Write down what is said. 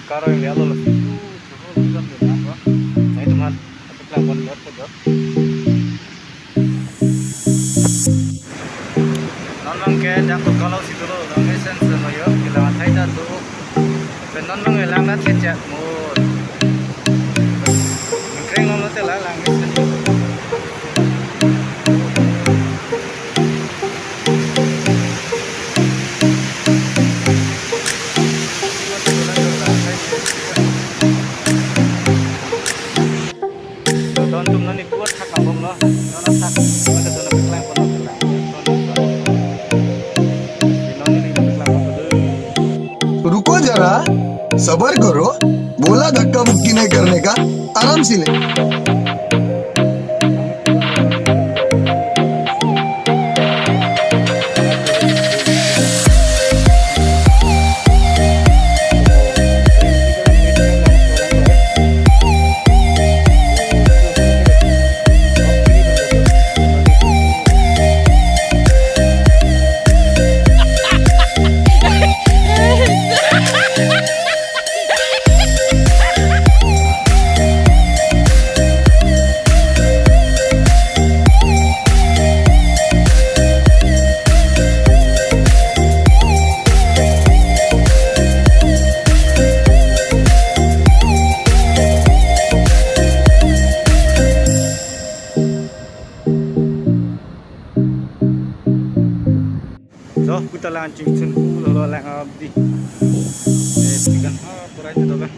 Karo yang yellow lah. Saya cuma pelan bontot saja. Nonong ke jatuh kalau situ lo, nongeng sense yo, kita matai jatuh. Penonong elang nak cecak mur. Mungkin nonong telah langit sendiri. रुको जरा सबर करो बोला धक्का मुक्की नहीं करने का आराम से ले Kita lancing sun, lalu lang abdi. Tigan ha, pura itu kan.